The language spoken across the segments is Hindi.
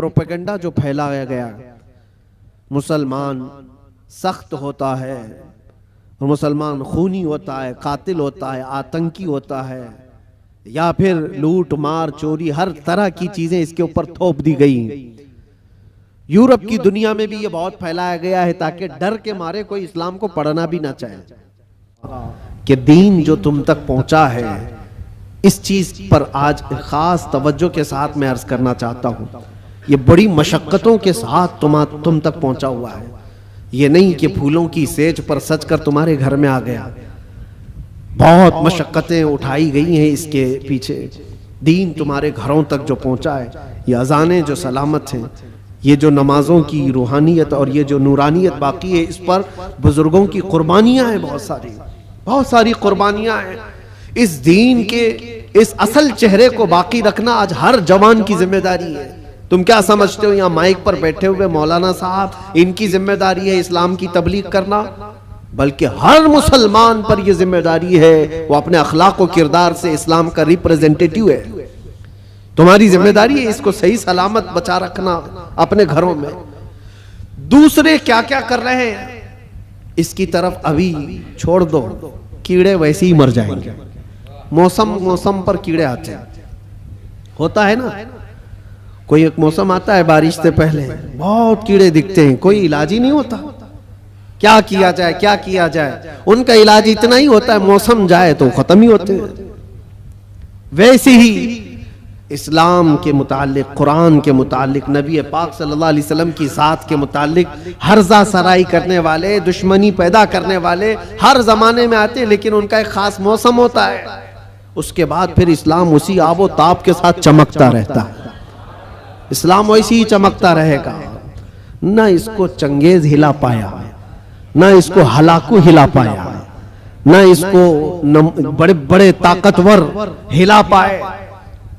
प्रोपेगेंडा जो फैलाया गया, मुसलमान सख्त होता है और मुसलमान खूनी होता है, कातिल होता है, आतंकी होता है, या फिर लूट मार चोरी हर तरह की चीजें इसके ऊपर थोप दी गई। यूरोप की दुनिया में भी ये बहुत फैलाया गया है ताकि डर के मारे कोई इस्लाम को पढ़ना भी ना चाहे कि दीन जो तुम तक पहुंचा है, इस चीज पर आज खास तवज्जो के साथ मैं अर्ज करना चाहता हूं। ये बड़ी मशक्कतों के साथ तुम तक पहुंचा हुआ है। ये नहीं कि फूलों की सेज पर सज कर तुम्हारे घर में आ गया। बहुत मशक्कतें उठाई गई हैं इसके पीछे। दीन तुम्हारे घरों तक जो पहुंचा है, ये अजानें जो सलामत हैं, ये जो नमाजों की रूहानियत और ये जो नूरानियत बाकी है, इस पर बुजुर्गों की कुर्बानियां हैं, बहुत सारी कुर्बानियां हैं। इस दीन के इस असल चेहरे को बाकी रखना आज हर जवान की जिम्मेदारी है। तुम क्या समझते हो यहाँ माइक पर बैठे हुए मौलाना साहब, इनकी जिम्मेदारी है इस्लाम की तबलीग करना? बल्कि हर मुसलमान पर यह जिम्मेदारी है, वो अपने अखलाक और किरदार से इस्लाम का रिप्रेजेंटेटिव है। तुम्हारी जिम्मेदारी है इसको सही सलामत बचा रखना अपने घरों में। दूसरे क्या क्या कर रहे हैं इसकी तरफ अभी छोड़ दो, कीड़े वैसे ही मर जाएंगे। मौसम पर कीड़े आते हैं, होता है ना, कोई एक मौसम आता है बारिश से पहले बहुत कीड़े दिखते हैं, कोई इलाज ही नहीं होता। क्या किया जाए, क्या किया जाए? उनका इलाज इतना ही होता है मौसम जाए तो खत्म ही होते हैं। वैसे ही इस्लाम के मुतालिक, कुरान के मुतालिक, नबी पाक सल्लल्लाहु अलैहि वसल्लम की ज़ात के मुतालिक हर्जा सराई करने वाले, दुश्मनी पैदा करने वाले हर जमाने में आते हैं, लेकिन उनका एक खास मौसम होता है। उसके बाद फिर इस्लाम उसी आबो ताप के साथ चमकता रहता है। इस्लाम वैसे ही चमकता रहेगा। न इसको चंगेज हिला पाया, न इसको हलाकू हिला पाया, न इसको बड़े बड़े ताकतवर हिला पाए।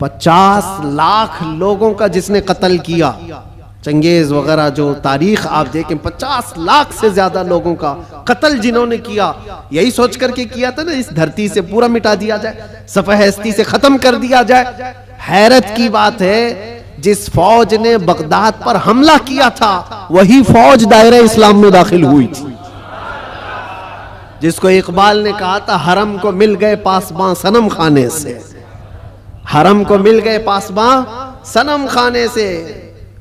50 लाख लोगों का जिसने कत्ल किया, चंगेज वगैरह जो तारीख आप देखें, 50 लाख से ज्यादा लोगों का कत्ल जिन्होंने किया, यही सोच करके किया था ना इस धरती से पूरा मिटा दिया जाए, सफ़ह-ए-हस्ती से खत्म कर दिया जाए। हैरत की बात है, जिस फौज ने बगदाद पर हमला किया था वही फौज दायरे इस्लाम में दाखिल हुई थी। जिसको इकबाल ने कहा था, हरम को मिल गए पासबां सनम खाने से, हरम को मिल गए पासबां सनम खाने से।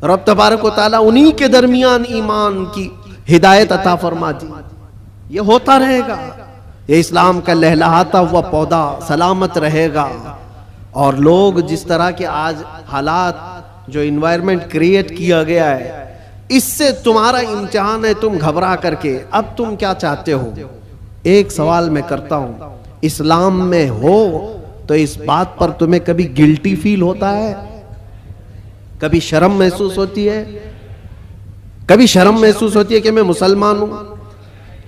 रब तबारक व तआला उन्हीं के दरमियान ईमान की हिदायत अता फरमा दी। ये होता रहेगा, ये इस्लाम का लहलहाता हुआ पौधा सलामत रहेगा। और लोग जिस तरह के आज हालात, जो इन्वायरमेंट क्रिएट किया गया है, इससे तुम्हारा इम्तिहान है, तुम घबरा करके अब तुम क्या चाहते हो? एक सवाल मैं करता हूं, इस्लाम में हो तो इस बात पर तुम्हें कभी गिल्टी फील होता है? कभी शर्म महसूस होती है? कभी शर्म महसूस होती है कि मैं मुसलमान हूं?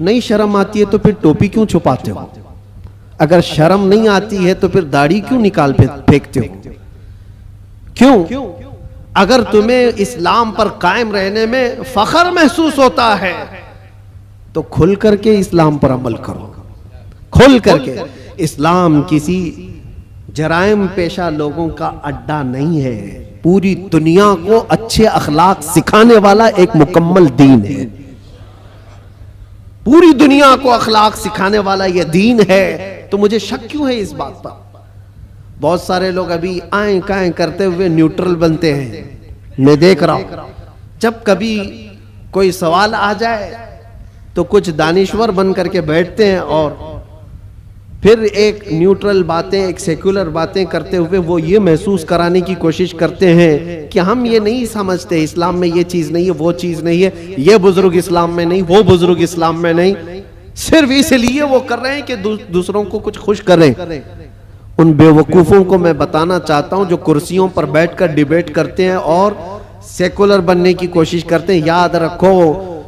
नहीं शर्म आती है तो फिर टोपी क्यों छुपाते हो? अगर शर्म नहीं आती है तो फिर दाढ़ी क्यों निकाल फेंकते हो? क्यों? अगर तुम्हें इस्लाम पर कायम रहने में फख्र महसूस होता है तो खुल करके इस्लाम पर अमल करो, खुल करके। इस्लाम किसी जराइम पेशा लोगों का अड्डा नहीं है, पूरी दुनिया को अच्छे अखलाक सिखाने वाला एक मुकम्मल दीन है। पूरी दुनिया को अखलाक सिखाने वाला यह दीन है। तो मुझे शक क्यों है इस बात पर? बहुत सारे लोग अभी आए काए करते हुए न्यूट्रल बनते हैं। मैं देख रहा हूं, जब कभी कोई सवाल आ जाए तो कुछ दानिश्वर बन करके बैठते हैं और फिर एक न्यूट्रल बातें, एक सेक्युलर बातें करते हुए वो ये महसूस कराने की कोशिश करते हैं कि हम ये नहीं समझते, इस्लाम में ये चीज नहीं है, वो चीज नहीं है, ये बुजुर्ग इस्लाम में नहीं, वो बुजुर्ग इस्लाम में नहीं। सिर्फ इसलिए वो कर रहे हैं कि दूसरों को कुछ खुश करें। उन बेवकूफों को मैं बताना चाहता हूं जो कुर्सियों पर बैठकर डिबेट करते हैं और सेकुलर बनने की कोशिश करते हैं। याद रखो,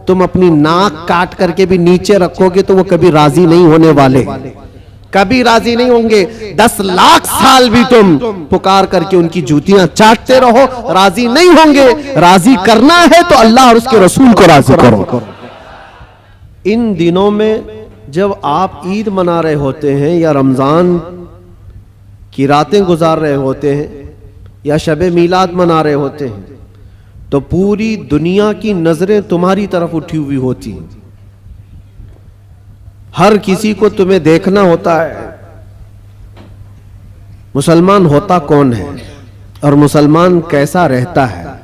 तुम अपनी नाक काट करके भी नीचे रखोगे तो वो कभी राजी नहीं होने वाले, कभी राजी नहीं होंगे। 10 लाख साल भी तुम पुकार करके उनकी जूतियां चाटते रहो, राजी नहीं होंगे। राजी करना है तो अल्लाह और उसके रसूल को राजी करो। इन दिनों में जब आप ईद मना रहे होते हैं या रमजान की रातें गुजार रहे होते हैं या शबे मीलाद मना रहे होते हैं, तो पूरी दुनिया की नजरें तुम्हारी तरफ उठी हुई होती, हर किसी को तुम्हें देखना होता है मुसलमान होता कौन है और मुसलमान कैसा रहता है,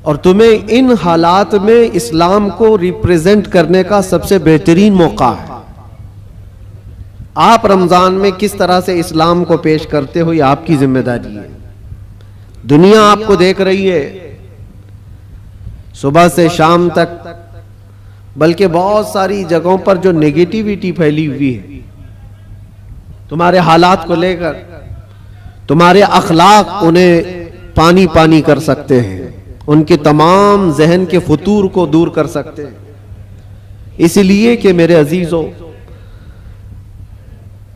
और तुम्हें इन हालात में इस्लाम को रिप्रेजेंट करने का सबसे बेहतरीन मौका है। आप रमजान में किस तरह से इस्लाम को पेश करते हो, ये आपकी जिम्मेदारी है। दुनिया आपको देख रही है सुबह से शाम तक, बल्कि बहुत सारी जगहों पर जो नेगेटिविटी फैली हुई है तुम्हारे हालात को लेकर, तुम्हारे अखलाक उन्हें पानी पानी कर सकते हैं, उनके तमाम जहन के फतूर को दूर कर सकते हैं। इसलिए कि मेरे अजीजों,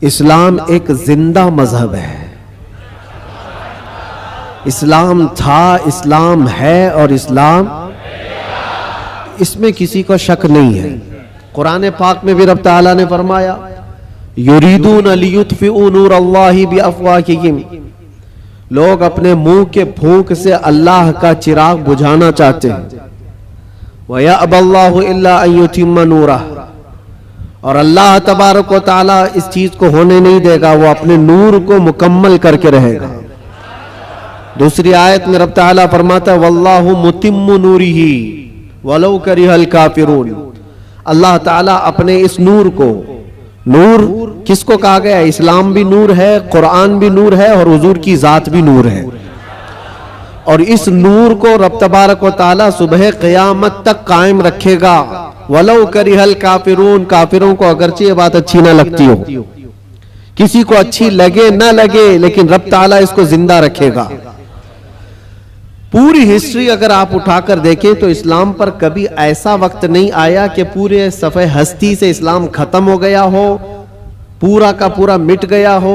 इस्लाम एक जिंदा मजहब है। इस्लाम था, इस्लाम है और इस्लाम, इसमें किसी को शक नहीं है। कुरान पाक में भी रब ताला ने फरमाया, युरीदून लियुत्फिउ नूर अल्लाहि बिअफ़वाहिहिम, लोग अपने मुंह के फूंक से अल्लाह का चिराग बुझाना चाहते हैं। वयअबल्लाहु इल्ला अन युतिम्मा नूरह, और अल्लाह तबारक व तआला इस चीज को होने नहीं देगा, वो अपने नूर को मुकम्मल करके रहेगा। दूसरी आयत में रब ताला फरमाता है, वल्लाहु मुतिम्मु नूरिही वलौ करिहल काफिरून, अल्लाह ताला अपने इस नूर को, नूर किसको कहा गया है? इस्लाम भी नूर है, कुरान भी नूर है और हुजूर की जात भी नूर है। और इस नूर को रब तबारक व तआला सुबह क़यामत तक कायम रखेगा। वलौ करिहल काफिरून, काफिरों को अगरचे ये बात अच्छी ना लगती हो, किसी को अच्छी लगे ना लगे, लेकिन रब ताला इसको जिंदा रखेगा। पूरी हिस्ट्री अगर आप उठाकर देखें तो इस्लाम पर कभी ऐसा वक्त नहीं आया कि पूरे सफ़े हस्ती से इस्लाम खत्म हो गया हो, पूरा का पूरा मिट गया हो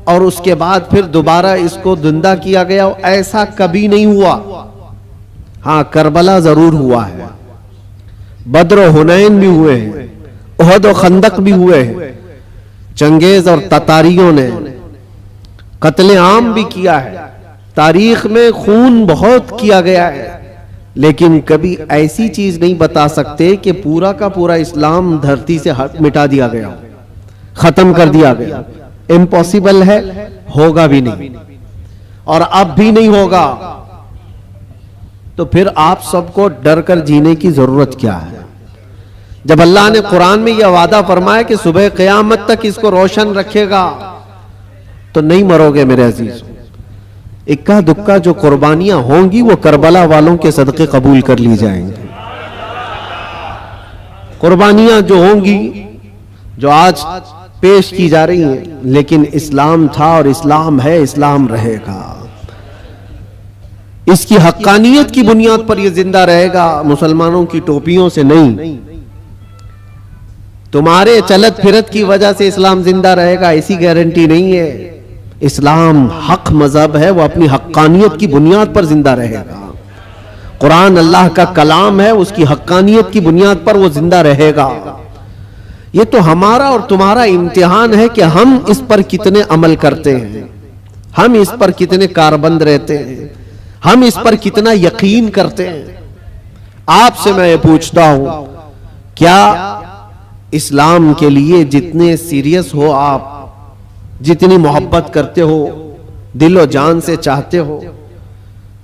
और उसके बाद फिर दोबारा इसको जिंदा किया गया हो। ऐसा कभी नहीं हुआ। हाँ, करबला जरूर हुआ है, बद्र और हुनैन भी हुए हैं, उहद और खंदक भी हुए हैं, चंगेज और ततारियों ने कत्ले आम भी किया है, तारीख में खून बहुत किया गया है, लेकिन कभी ऐसी चीज नहीं बता सकते कि पूरा का पूरा इस्लाम धरती से मिटा दिया गया, खत्म कर दिया गया। इम्पॉसिबल है, होगा भी नहीं और अब भी नहीं होगा। तो फिर आप सबको डर कर जीने की जरूरत क्या है? जब अल्लाह ने कुरान में यह वादा फरमाया कि सुबह क़यामत तक इसको रोशन रखेगा, तो नहीं मरोगे मेरे अजीज। इक्का दुक्का जो कुर्बानियां होंगी वो करबला वालों के सदक़े कबूल कर ली जाएंगी। कुर्बानियां जो होंगी, जो आज पेश की जा रही हैं, लेकिन इस्लाम था और इस्लाम है, इस्लाम रहेगा। इसकी हक्कानियत की बुनियाद पर यह जिंदा रहेगा, मुसलमानों की टोपियों से नहीं। तुम्हारे चलत फिरत की वजह से इस्लाम जिंदा रहेगा ऐसी गारंटी नहीं है। इस्लाम हक मजहब है, वो अपनी हक्कानियत की बुनियाद पर जिंदा रहेगा। कुरान अल्लाह का कलाम है, उसकी हक्कानियत की बुनियाद पर वो जिंदा रहेगा। ये तो हमारा और तुम्हारा इम्तिहान है कि हम इस पर कितने अमल करते हैं, हम इस पर कितने कारबंद रहते हैं, हम इस पर कितना यकीन करते हैं। आपसे मैं ये पूछता हूं, क्या इस्लाम के लिए जितने सीरियस हो आप, जितनी मोहब्बत करते हो, दिलो जान से चाहते हो,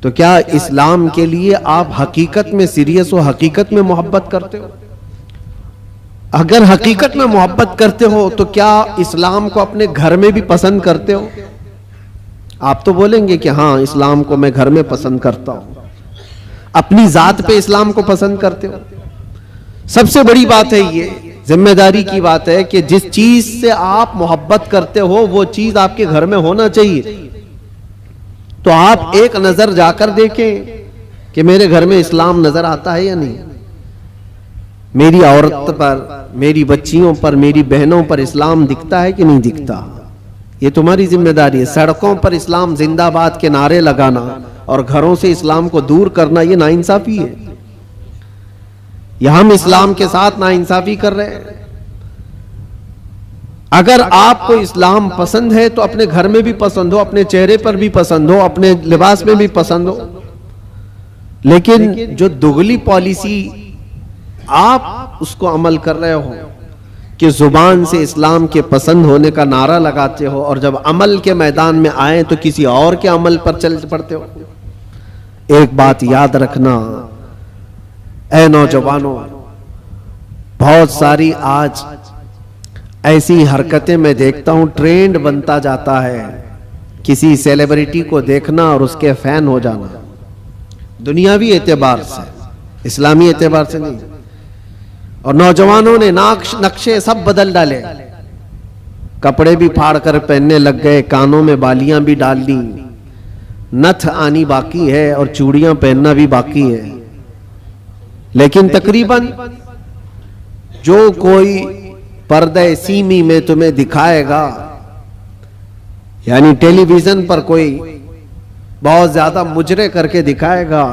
तो क्या इस्लाम के लिए आप हकीकत में सीरियस हो, हकीकत में मोहब्बत करते हो? अगर हकीकत में मोहब्बत करते हो तो क्या इस्लाम को अपने घर में भी पसंद करते हो? आप तो बोलेंगे कि हाँ, इस्लाम को मैं घर में पसंद करता हूं। अपनी जात पे इस्लाम को पसंद करते हो? सबसे बड़ी बात है, ये जिम्मेदारी की बात है कि जिस चीज से आप मोहब्बत करते हो वो चीज आपके घर में होना चाहिए। तो आप एक नजर जाकर देखें कि मेरे घर में इस्लाम नजर आता है या नहीं। मेरी औरत पर, मेरी बच्चियों पर, मेरी बहनों पर इस्लाम दिखता है कि नहीं दिखता? ये तुम्हारी जिम्मेदारी है। सड़कों पर इस्लाम जिंदाबाद के नारे लगाना और घरों से इस्लाम को दूर करना, ये नाइंसाफी है। या हम इस्लाम के साथ नाइंसाफी कर रहे हैं। अगर आपको इस्लाम पसंद है तो अपने घर में भी पसंद हो, अपने चेहरे पर भी पसंद हो, अपने लिबास में भी पसंद हो। लेकिन जो दुगली पॉलिसी आप उसको अमल कर रहे हो कि जुबान से इस्लाम के पसंद होने का नारा लगाते हो और जब अमल के मैदान में आए तो किसी और के अमल पर चल पड़ते हो। एक बात याद रखना ऐ नौजवानों, बहुत सारी आज ऐसी हरकतें मैं देखता हूं, ट्रेंड बनता जाता है किसी सेलिब्रिटी को देखना और उसके फैन हो जाना, दुनियावी एतबार से, इस्लामी एतबार से नहीं। और नौजवानों ने नक्शे सब बदल डाले, कपड़े भी फाड़ कर पहनने लग गए, कानों में बालियां भी डाल ली, नथ आनी बाकी है और चूड़ियां पहनना भी बाकी है। लेकिन तकरीबन जो कोई पर्दे सीमी में तुम्हें दिखाएगा, यानी टेलीविजन पर कोई बहुत ज्यादा मुजरे करके दिखाएगा,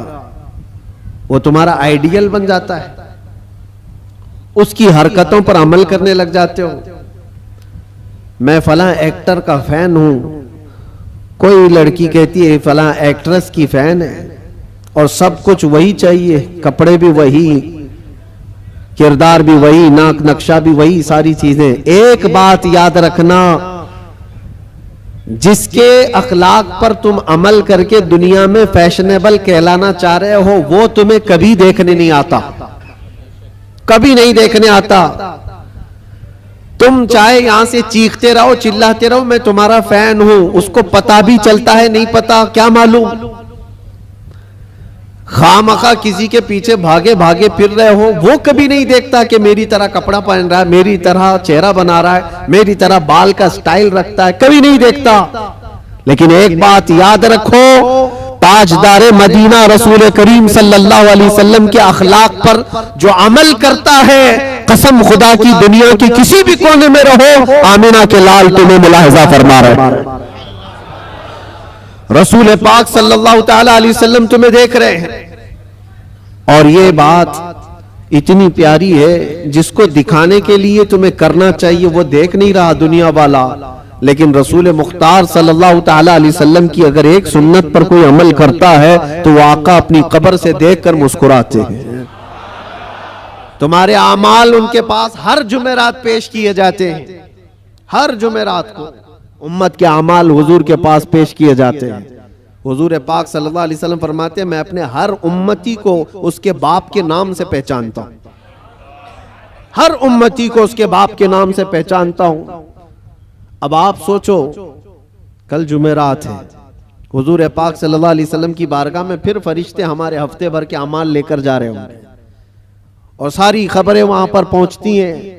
वो तुम्हारा आइडियल बन जाता है, उसकी हरकतों पर अमल करने लग जाते हो। मैं फलां एक्टर का फैन हूं, कोई लड़की कहती है फलां एक्ट्रेस की फैन है, और सब कुछ वही चाहिए, कपड़े भी वही, किरदार भी वही, नाक नक्शा भी वही, सारी चीजें। एक बात याद रखना, जिसके अखलाक पर तुम अमल करके दुनिया में फैशनेबल कहलाना चाह रहे हो, वो तुम्हें कभी देखने नहीं आता, कभी नहीं देखने आता। तुम चाहे यहां से चीखते रहो, चिल्लाते रहो, मैं तुम्हारा फैन हूं, उसको पता भी चलता है नहीं पता क्या मालूम। खामखा किसी के पीछे भागे भागे फिर रहे हो, वो कभी नहीं देखता कि मेरी तरह कपड़ा पहन रहा है, मेरी तरह चेहरा बना रहा है, मेरी तरह बाल का स्टाइल रखता है, कभी नहीं देखता। लेकिन एक बात याद रखो, ताजदारे मदीना रसूल करीम सल्लल्लाहु अलैहि वसल्लम के अखलाक पर जो अमल करता है, कसम खुदा की दुनिया के किसी भी कोने में रहो, आमिना के लाल तुम्हें मुलाहिजा फरमा रहे, रसूल पाक सल्लल्लाहु ताला अलैहि वसल्लम तुम्हें देख रहे हैं। और ये बात इतनी प्यारी है, जिसको दिखाने के लिए तुम्हें करना चाहिए वो देख नहीं रहा दुनिया वाला, लेकिन रसूल मुख्तार सल्लल्लाहु ताला अलैहि वसल्लम की अगर एक सुन्नत पर कोई अमल करता है तो वो आका अपनी कब्र से देखकर मुस्कुराते हैं। तुम्हारे आमाल उनके पास हर जुमेरात पेश किए जाते हैं, हर जुमेरात को उम्मत के आमाल हुजूर के पास पेश किए जाते हैं। हुजूर पाक सल्लल्लाहु अलैहि वसल्लम फरमाते हैं, मैं अपने हर उम्मती को उसके बाप के नाम से पहचानता हूं, हर उम्मती को उसके बाप के नाम से पहचानता हूं। अब आप सोचो, कल जुमेरात है, हुजूर पाक सल्लल्लाहु अलैहि वसल्लम की बारगाह में फिर फरिश्ते हमारे हफ्ते भर के अमाल लेकर जा रहे होंगे और सारी खबरें वहां पर पहुंचती हैं।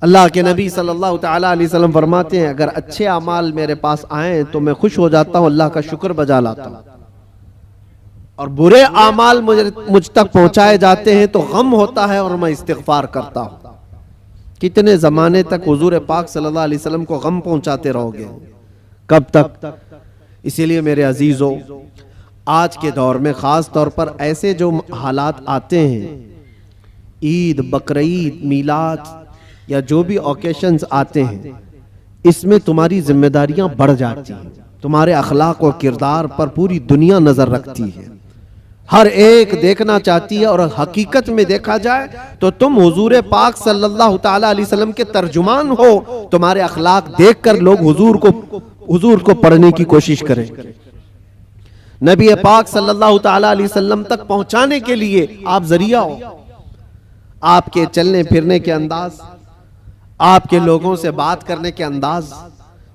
अल्लाह के नबी सल्लल्लाहु ताला अलैहि वसल्लम फरमाते हैं, अगर अच्छे अमाल मेरे पास आए तो मैं खुश हो जाता हूं, अल्लाह का शुक्र बजा लाता हूं, और बुरे अमाल मुझ तक पहुंचाए जाते हैं तो गम होता है और मैं इस्तिग़फ़ार करता हूं। कितने जमाने तक हुजूर पाक सल्लल्लाहु अलैहि वसल्लम को गम पहुंचाते रहोगे, कब तक? इसीलिए मेरे अजीजों, आज के दौर में खास तौर पर ऐसे जो हालात आते हैं, ईद, बकरीद, मीलाद या जो भी ओकेशंस आते हैं, इसमें तुम्हारी जिम्मेदारियां बढ़ जाती हैं, तुम्हारे अखलाक और किरदार पर पूरी दुनिया नजर रखती है, हर एक देखना चाहती है। और हकीकत में देखा जाए तो तुम हुजूर पाक सल्लल्लाहु ताला अलैहि वसल्लम के तर्जुमान हो, तुम्हारे अखलाक देखकर लोग हुजूर को पढ़ने की कोशिश करें। नबी पाक सल्लल्लाहु ताला अलैहि वसल्लम तक पहुंचाने के लिए आप जरिया हो, आपके चलने फिरने के अंदाज, आपके लोगों से बात करने के अंदाज,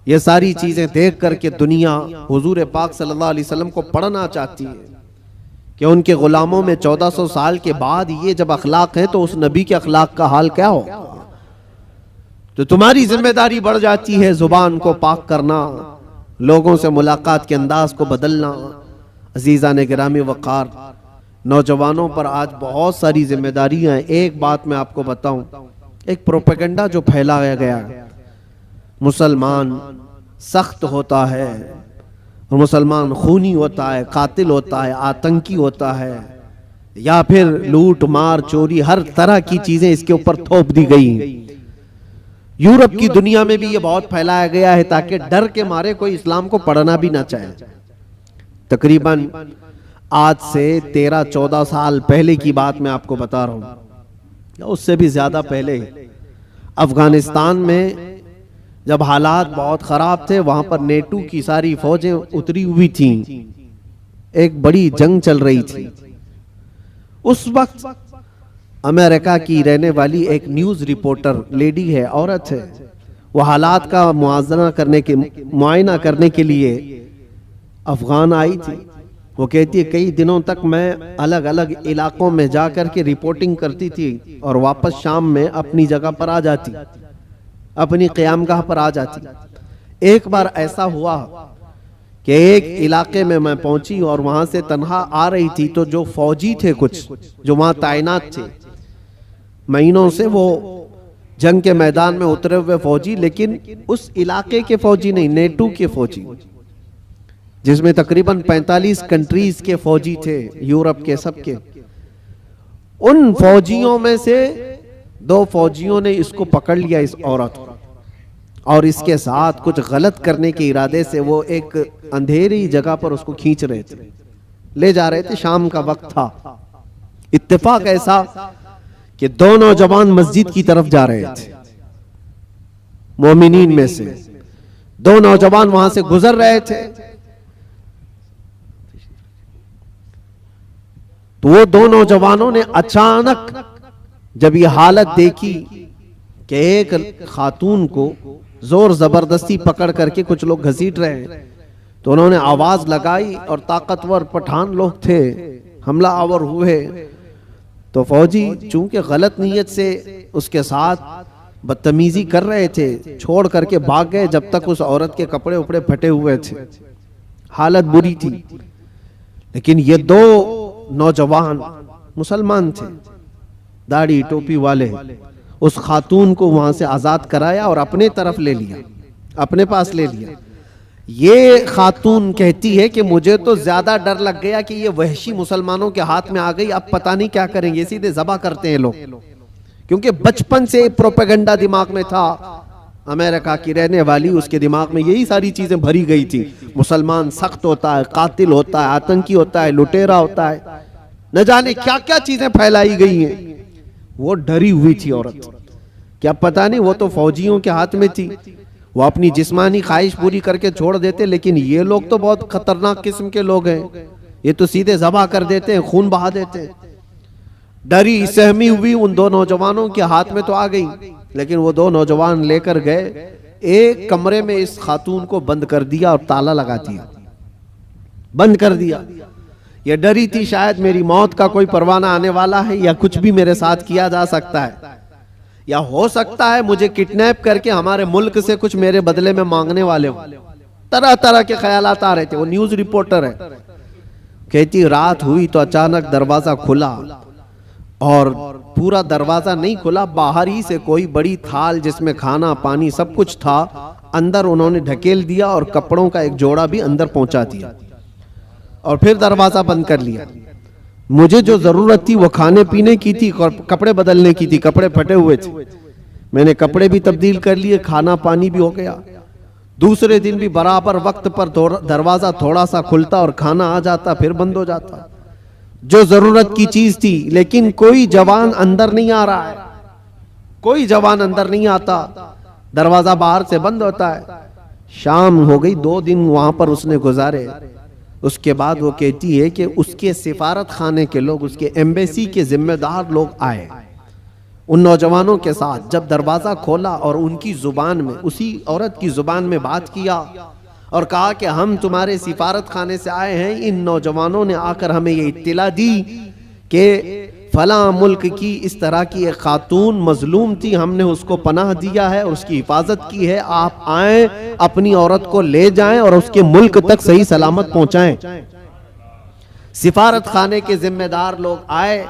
ये सारी चीजें देख करके दुनिया हुजूर पाक सल्लल्लाहु अलैहि वसल्लम को पढ़ना चाहती है कि उनके गुलामों में 1400 साल के बाद ये जब अखलाक है तो उस नबी के अखलाक का हाल क्या हो। तो तुम्हारी जिम्मेदारी बढ़ जाती है जुबान को पाक करना, लोगों से मुलाकात के अंदाज को बदलना। अजीज़ान गिरामी वक़ार, नौजवानों पर आज बहुत सारी जिम्मेदारियां हैं। एक बात मैं आपको बताऊं, एक प्रोपेगेंडा जो फैलाया गया, मुसलमान सख्त होता है और मुसलमान खूनी होता है, कातिल होता है, आतंकी होता है, या फिर लूट मार चोरी हर तरह की चीजें इसके ऊपर थोप दी गई। यूरोप की दुनिया में भी ये बहुत फैलाया गया है ताकि डर के मारे कोई इस्लाम को पढ़ना भी ना चाहे। तकरीबन आज से 13-14 साल पहले की बात मैं आपको बता रहा हूं, या उससे भी ज्यादा पहले, अफगानिस्तान में जब हालात बहुत खराब थे, वहां पर नेटो की सारी फौजें उतरी हुई थीं, एक बड़ी जंग चल रही थी। उस वक्त अमेरिका की रहने वाली एक न्यूज रिपोर्टर, लेडी है, औरत है, वो हालात का मुआयना करने के लिए अफगान आई थी। वो कहती है कई दिनों तक मैं अलग अलग इलाकों में जाकर के रिपोर्टिंग करती थी और वापस शाम में अपनी जगह पर आ जाती, अपनी क़यामगाह पर आ जाती। एक बार ऐसा हुआ कि एक इलाके में मैं पहुंची और वहां से तन्हा आ रही थी, तो जो फौजी थे कुछ जो वहां तैनात थे, महीनों से वो जंग के मैदान में उतरे हुए फौजी, लेकिन उस इलाके के फौजी नहीं, नेटो के फौजी, जिसमें तकरीबन 45 कंट्रीज के फौजी थे, यूरोप के, सबके। उन फौजियों में से 2 फौजियों ने इसको पकड़ लिया, इस औरत को, और इसके साथ कुछ गलत करने के इरादे से वो एक अंधेरी जगह पर उसको खींच रहे थे, ले जा रहे थे। शाम का वक्त था। इत्तेफाक ऐसा कि 2 नौजवान मस्जिद की तरफ जा रहे थे, मोमिनीन में से 2 नौजवान वहां से गुजर रहे थे। तो वो 2 नौजवानों ने अचानक जब ये हालत देखी कि एक खातून को जोर जबरदस्ती पकड़ करके कुछ लोग घसीट रहे हैं, तो उन्होंने आवाज लगाई और ताकतवर पठान लोग थे, हमला आवर हुए। तो फौजी चूंकि गलत नीयत से उसके साथ बदतमीजी कर रहे थे, छोड़ करके भाग गए जब तक उस औरत के कपड़े उपड़े फटे हुए थे, हालत बुरी थी। लेकिन ये 2 नौजवान मुसलमान थे, दाढ़ी टोपी वाले, उस खातून को वहां से आजाद कराया और अपने तरफ ले लिया, अपने पास ले लिया। ये खातून कहती है कि मुझे तो ज्यादा डर लग गया कि ये वहशी मुसलमानों के हाथ में आ गई, अब पता नहीं क्या करेंगे, सीधे ज़बह करते हैं लोग, क्योंकि बचपन से प्रोपेगेंडा दिमाग में था। अमेरिका की रहने वाली, उसके दिमाग में यही सारी चीजें भरी गई थी, मुसलमान सख्त होता है, कातिल होता है, आतंकी होता है, लुटेरा होता है, न जाने क्या क्या चीजें फैलाई गई हैं। वो डरी हुई थी औरत, क्या पता नहीं, वो तो फौजियों के हाथ में थी, वो अपनी जिस्मानी ख्वाहिश पूरी करके छोड़ देते, लेकिन ये लोग तो बहुत खतरनाक किस्म के लोग हैं, ये तो सीधे ज़बह कर देते हैं, खून बहा देते हैं। डरी सहमी हुई उन 2 नौजवानों के हाथ में तो आ गई, लेकिन वो 2 नौजवान लेकर गए, एक कमरे में इस खातून को बंद कर दिया और ताला लगा दिया, बंद कर दिया। ये डरी थी शायद मेरी मौत का कोई परवाना आने वाला है, या कुछ भी मेरे साथ किया जा सकता है, या हो सकता है मुझे किडनैप करके हमारे मुल्क से कुछ मेरे बदले में मांगने वाले हो। तरह तरह के ख्यालात आ रहे थे। वो न्यूज रिपोर्टर है, कहती रात हुई तो अचानक दरवाजा खुला, और पूरा दरवाजा नहीं खुला, बाहर ही से कोई बड़ी थाल जिसमें खाना पानी सब कुछ था, अंदर उन्होंने ढकेल दिया और कपड़ों का एक जोड़ा भी अंदर पहुंचा दिया, और फिर दरवाजा बंद कर लिया। मुझे जो जरूरत थी वो खाने पीने की थी, कपड़े बदलने की थी, कपड़े फटे हुए थे, मैंने कपड़े भी तब्दील कर लिए, खाना पानी भी हो गया। दूसरे दिन भी बराबर वक्त पर दरवाजा थोड़ा सा खुलता और खाना आ जाता, फिर बंद हो जाता, जो जरूरत की चीज थी। लेकिन कोई जवान अंदर नहीं आ रहा है, कोई जवान अंदर नहीं आता, दरवाजा बाहर से बंद होता है। शाम हो गई, 2 दिन वहां पर उसने गुजारे। उसके बाद वो कहती है कि उसके सिफारत खाने के लोग, उसके एम्बेसी के जिम्मेदार लोग आए उन नौजवानों के साथ। जब दरवाजा खोला और उनकी जुबान में, उसी औरत की जुबान में बात किया और कहा कि हम तुम्हारे सिफारत खाने से आए हैं, इन नौजवानों ने आकर हमें ये इत्तिला दी कि फला मुल्क की इस तरह की एक खातून मजलूम थी, हमने उसको पनाह दिया है और उसकी हिफाजत की है, आप आए, अपनी औरत को ले जाएं और उसके मुल्क तक सही सलामत पहुंचाएं। सिफारत खाने के जिम्मेदार लोग आए,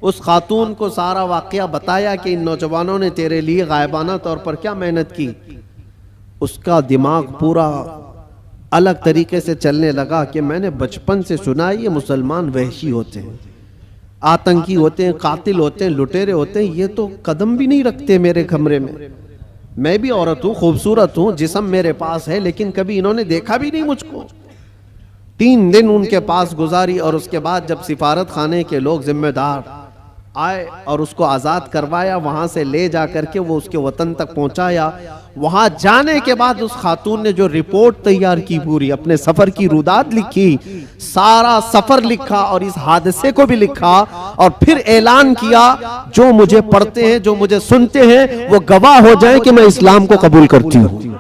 उस खातून को सारा वाकया बताया कि इन नौजवानों ने तेरे लिए गायबाना तौर पर क्या मेहनत की। उसका दिमाग पूरा अलग तरीके से चलने लगा कि मैंने बचपन से सुना है ये मुसलमान वहशी होते हैं, आतंकी होते हैं, कातिल होते हैं, लुटेरे होते हैं, ये तो कदम भी नहीं रखते मेरे कमरे में। मैं भी औरत हूँ, खूबसूरत हूँ, जिस्म मेरे पास है, लेकिन कभी इन्होंने देखा भी नहीं मुझको। 3 दिन उनके पास गुजारी और उसके बाद जब सिफारत खाने के लोग जिम्मेदार आए और उसको आज़ाद करवाया, वहां से ले जा करके वो उसके वतन तक पहुंचाया। वहां जाने के बाद उस खातून ने जो रिपोर्ट तैयार की, पूरी अपने सफर की रुदात लिखी, सारा सफर लिखा और इस हादसे को भी लिखा और फिर ऐलान किया, जो मुझे पढ़ते हैं, जो मुझे सुनते हैं, वो गवाह हो जाए कि मैं इस्लाम को कबूल करती हूं।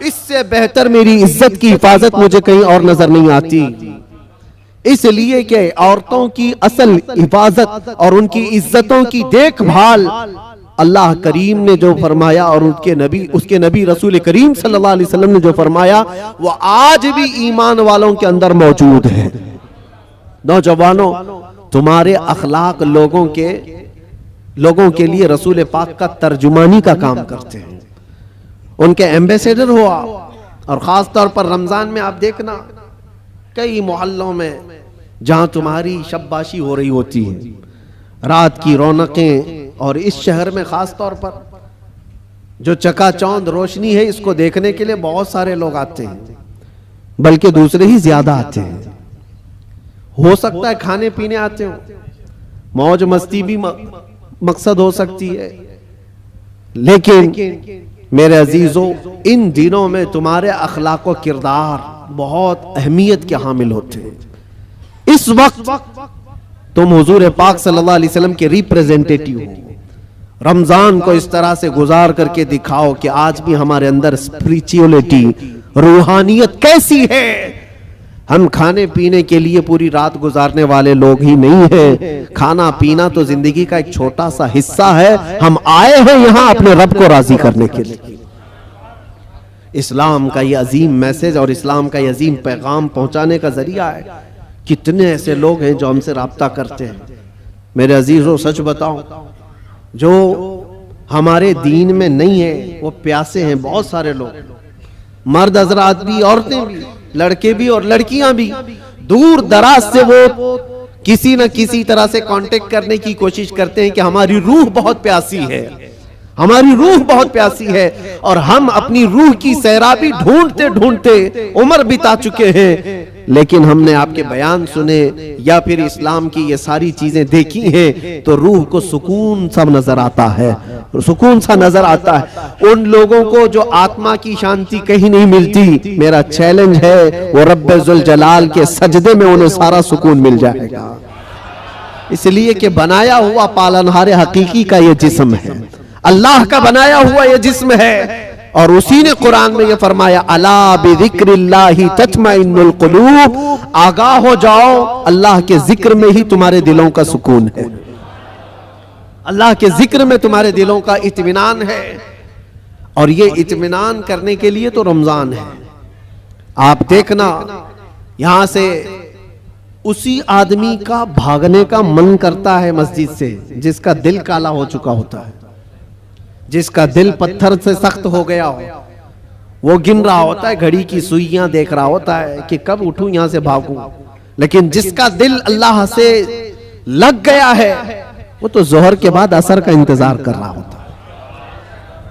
इससे बेहतर मेरी इज्जत की हिफाजत मुझे कहीं और नजर नहीं आती। इसलिए कि औरतों की असल हिफाजत और उनकी इज्जतों की देखभाल अल्लाह करीम ने जो फरमाया और उसके नबी रसूल करीम सल्लल्लाहु अलैहि वसल्लम ने जो फरमाया, वो आज भी ईमान वालों के अंदर मौजूद है। नौजवानों, तुम्हारे अखलाक लोगों के लिए रसूल पाक का तर्जुमानी का काम करते हैं, उनके एम्बेसडर हो आप। और खास तौर पर रमजान में आप देखना, कई मोहल्लों में जहां तुम्हारी शब्बाशी हो रही होती है, रात की रौनकें, और इस शहर में खास तौर पर जो चकाचौंध रोशनी है, इसको देखने के लिए बहुत सारे लोग आते हैं, बल्कि दूसरे ही ज्यादा आते हैं। हो सकता है खाने पीने आते हो, मौज मस्ती भी मकसद हो सकती है, लेकिन मेरे अजीजों, इन दिनों में तुम्हारे अखलाक व किरदार बहुत अहमियत के हामिल होते हैं। इस वक्त तुम हुजूर पाक सल्लल्लाहु अलैहि वसल्लम के रिप्रेजेंटेटिव हो। रमजान को इस तरह से गुजार करके दिखाओ कि आज भी हमारे अंदर स्पिरिचुअलिटी, रूहानियत कैसी है। हम खाने पीने के लिए पूरी रात गुजारने वाले लोग ही नहीं हैं। खाना पीना तो जिंदगी का एक छोटा सा हिस्सा है। हम आए हैं यहां अपने रब को राजी करने के लिए। इस्लाम का ये अजीम मैसेज और इस्लाम का ये अजीम पैगाम पहुंचाने का जरिया है। कितने ऐसे लोग हैं जो हमसे राब्ता करते हैं। मेरे अजीजों, सच बताऊं, जो हमारे दीन में नहीं है वो प्यासे हैं बहुत सारे लोग, मर्द हजरात भी, औरतें भी, लड़के भी और लड़कियां भी। दूर दराज से वो किसी न किसी तरह से कांटेक्ट करने की कोशिश करते हैं कि हमारी रूह बहुत प्यासी है, हमारी रूह बहुत प्यासी है। और हम अपनी रूह की सैराबी ढूंढते ढूंढते उम्र बिता चुके हैं, लेकिन हमने आपके बयान सुने या फिर इस्लाम की ये सारी चीजें देखी हैं तो रूह को सुकून सा नजर आता है, सुकून सा नजर आता है। उन लोगों को जो आत्मा की शांति कहीं नहीं मिलती, मेरा चैलेंज है वो रब्बे जुल जलाल के सजदे में उन्हें सारा सुकून मिल जाएगा। इसलिए कि बनाया हुआ पालनहार हकीकी का ये जिस्म है, अल्लाह का बनाया हुआ ये जिस्म है। और उसी ने कुरान में ये फरमाया, अला बिज़िक्रिल्लाहि तत्मइन्नुल कुलूब, आगाह हो जाओ, अल्लाह के जिक्र में ही तुम्हारे दिलों का सुकून है, अल्लाह के जिक्र में तुम्हारे दिलों का इत्मीनान है। और ये इत्मीनान करने के लिए तो रमजान है। आप देखना, यहां से उसी आदमी का भागने का मन करता है मस्जिद से जिसका दिल काला हो चुका होता है, जिसका दिल पत्थर से सख्त हो गया हो। वो गिन रहा होता है, घड़ी की सुइयां देख रहा होता है कि कब उठूं यहां से भागूं। लेकिन जिसका दिल अल्लाह से लग गया है, वो तो जोहर के बाद असर का इंतजार कर रहा होता है।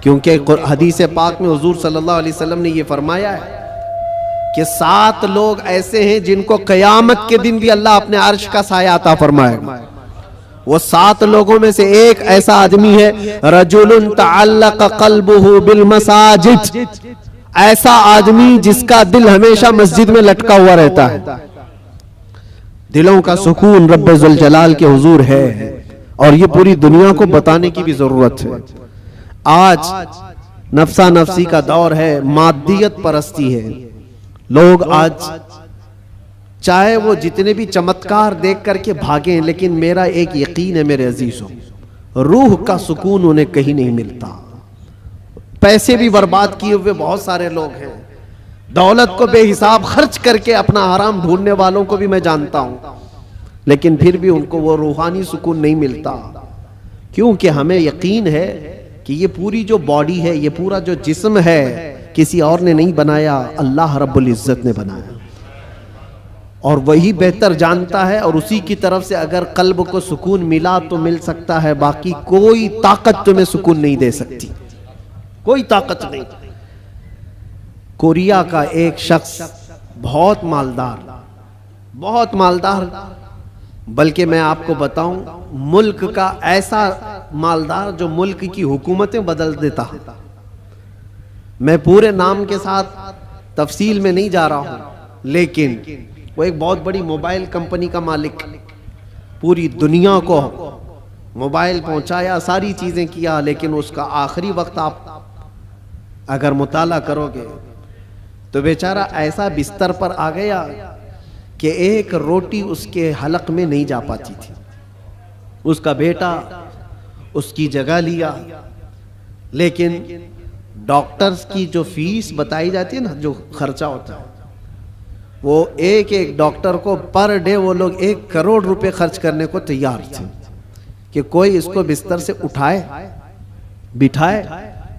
क्योंकि हदीस पाक में हुजूर सल्लल्लाहु अलैहि वसल्लम ने ये फरमाया है कि 7 लोग ऐसे हैं जिनको कयामत के दिन भी अल्लाह अपने अर्श का साया अता फरमाएगा। वो 7 लोगों में से एक ऐसा आदमी है, रजुलुन तअल्लक़ क़ल्बुहु बिल मसाजिद, ऐसा आदमी जिसका दिल हमेशा मस्जिद में लटका हुआ रहता है। दिलों का सुकून रब्बे जुल जलाल के हुजूर है, और ये पूरी दुनिया को बताने की भी जरूरत है। आज नफ्सा नफ्सी का दौर है, मादियत परस्ती है। लोग आज चाहे वो जितने भी चमत्कार देख करके भागे, लेकिन मेरा एक यकीन है मेरे अजीजों, रूह का सुकून उन्हें कहीं नहीं मिलता। पैसे भी बर्बाद किए हुए बहुत सारे लोग हैं, दौलत को बेहिसाब खर्च करके अपना आराम ढूंढने वालों को भी मैं जानता हूं, लेकिन फिर भी उनको वो रूहानी सुकून नहीं मिलता। क्योंकि हमें यकीन है कि ये पूरी जो बॉडी है, ये पूरा जो जिस्म है, किसी और ने नहीं बनाया, अल्लाह रब्बुल इज्जत ने बनाया, और वही बेहतर जानता है। और उसी की तरफ से अगर कल्ब को सुकून मिला तो मिल सकता है, बाकी कोई ताकत तुम्हें सुकून नहीं दे सकती, कोई ताकत नहीं। कोरिया का एक शख्स बहुत मालदार, बहुत मालदार, बल्कि मैं आपको बताऊं मुल्क का ऐसा मालदार जो मुल्क की हुकूमतें बदल देता। मैं पूरे नाम के साथ तफसील में नहीं जा रहा हूं, लेकिन वो एक बहुत बड़ी मोबाइल कंपनी का मालिक, पूरी दुनिया को मोबाइल पहुंचाया, सारी चीजें किया, लेकिन उसका आखिरी वक्त आप अगर मुताला करोगे तो बेचारा ऐसा बिस्तर पर आ गया कि एक रोटी उसके हलक में नहीं जा पाती थी। उसका बेटा उसकी जगह लिया, लेकिन डॉक्टर्स की जो फीस बताई जाती है ना, जो खर्चा होता है, वो एक एक डॉक्टर को पर डे वो लोग 1 करोड़ रुपए खर्च करने को तैयार थे कि कोई इसको बिस्तर से उठाए बिठाए,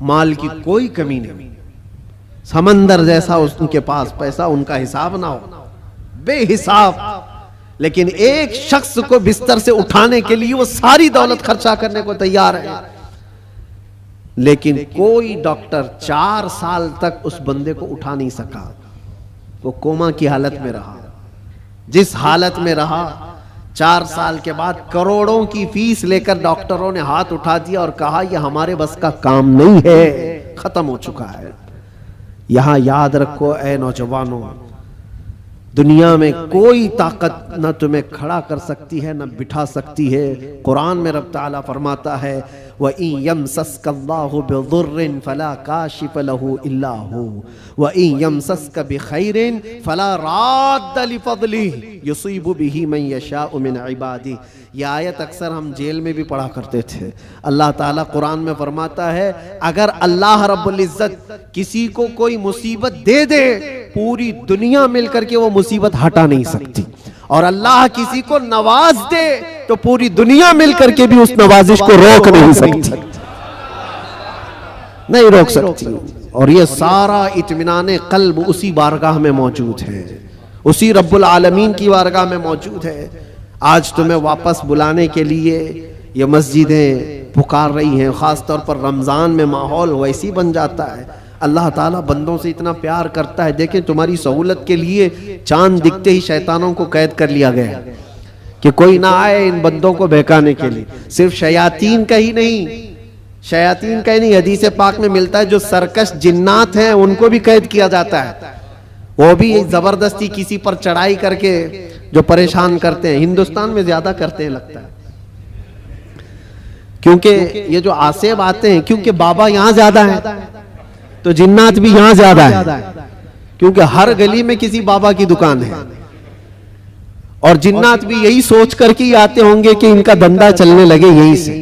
माल की कोई कमी नहीं, समंदर जैसा उनके पास पैसा, उनका हिसाब ना हो, बेहिसाब। लेकिन एक शख्स को बिस्तर से उठाने के लिए वो सारी दौलत खर्चा करने को तैयार है। लेकिन कोई डॉक्टर 4 साल तक उस बंदे को उठा नहीं सका। वो कोमा की हालत में रहा। जिस हालत में रहा, 4 साल के बाद करोड़ों की फीस लेकर डॉक्टरों ने हाथ उठा दिया और कहा यह हमारे बस का काम नहीं है, खत्म हो चुका है। यहां याद रखो ऐ नौजवानों, दुनिया में कोई ताकत न तुम्हें खड़ा कर सकती है न बिठा सकती है। कुरान में रब ताला फरमाता है व इन यमसस्कल्लाहु बिदुर्रिन फला काशिफ लहू इल्ला हू व इन यमसस्क बिखैरिन फला राद्द लिफज़लिही युसीबु बिही मन यशाउ मिन इबादिही। यह आयत अक्सर हम जेल में भी पढ़ा करते थे। अल्लाह ताला कुरान में फरमाता है अगर अल्लाह रब्बुल इज्जत किसी को कोई मुसीबत दे दे, पूरी दुनिया मिलकर के वो मुसीबत हटा नहीं सकती, और अल्लाह किसी को नवाज दे तो पूरी दुनिया मिलकर के भी उस नवाजिश को रोक नहीं सकती, नहीं रोक सकती। और ये सारा इत्मीनान कल्ब उसी बारगाह में मौजूद है, उसी रब्बुल आलमीन की बारगाह में मौजूद है। आज तुम्हें वापस बुलाने के लिए ये मस्जिदें पुकार रही हैं, खास तौर पर रमजान में माहौल वैसी बन जाता है। अल्लाह ताला बंदों से इतना प्यार करता है। देखें तुम्हारी सहूलत के लिए चांद दिखते ही शैतानों को कैद कर लिया गया कि कोई ना आए इन बंदों को बहकाने के लिए। सिर्फ शयातीन का ही नहीं, शयातीन का ही नहीं, हदीस पाक में मिलता है जो सरकश जिन्नात हैं उनको भी कैद किया जाता है। वो भी जबरदस्ती किसी पर चढ़ाई करके जो परेशान करते हैं। हिंदुस्तान में ज्यादा करते हैं लगता है, क्योंकि ये जो आसेब आते हैं, क्योंकि बाबा यहां ज्यादा है तो जिन्नात भी यहां ज्यादा है, क्योंकि हर गली में किसी बाबा की दुकान है। और जिन्नात भी यही सोच करके ही आते होंगे कि इनका धंधा चलने लगे यहीं से।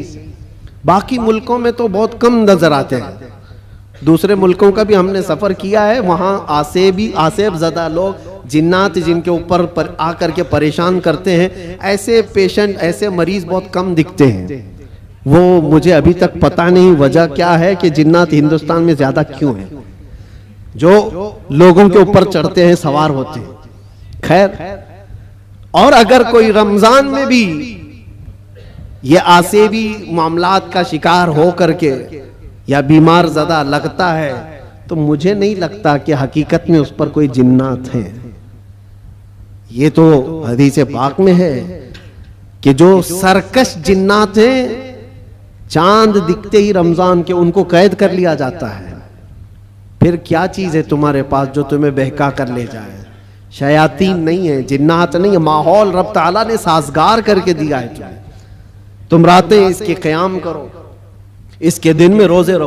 बाकी मुल्कों में तो बहुत कम नजर आते हैं। दूसरे मुल्कों का भी हमने सफर किया है, वहां आसेब ज़दा लोग, जिन्नात जिनके ऊपर आकर के परेशान करते हैं, ऐसे पेशेंट, ऐसे मरीज बहुत कम दिखते हैं। वो मुझे अभी तक पता नहीं वजह क्या है कि जिन्नात हिंदुस्तान में ज्यादा क्यों है, जो लोगों के ऊपर चढ़ते हैं, सवार होते हैं। खैर, और अगर कोई रमजान में भी ये आसेबी मामलात का शिकार हो करके या बीमार ज़्यादा लगता है, तो मुझे नहीं लगता कि हकीकत में उस पर कोई जिन्नात है। ये तो हदीस पाक में है कि जो सरकश जिन्नात हैं, चांद दिखते ही रमजान के उनको कैद कर लिया जाता है। फिर क्या चीज है तुम्हारे पास जो तुम्हें बहका कर ले जाए? शयातीन नहीं है, जिन्नात नहीं है, माहौल रब ताला ने साजगार करके दिया है तुम्हें। तुम रातें इसके क़याम करो, इसके दिन में रोजे रखो।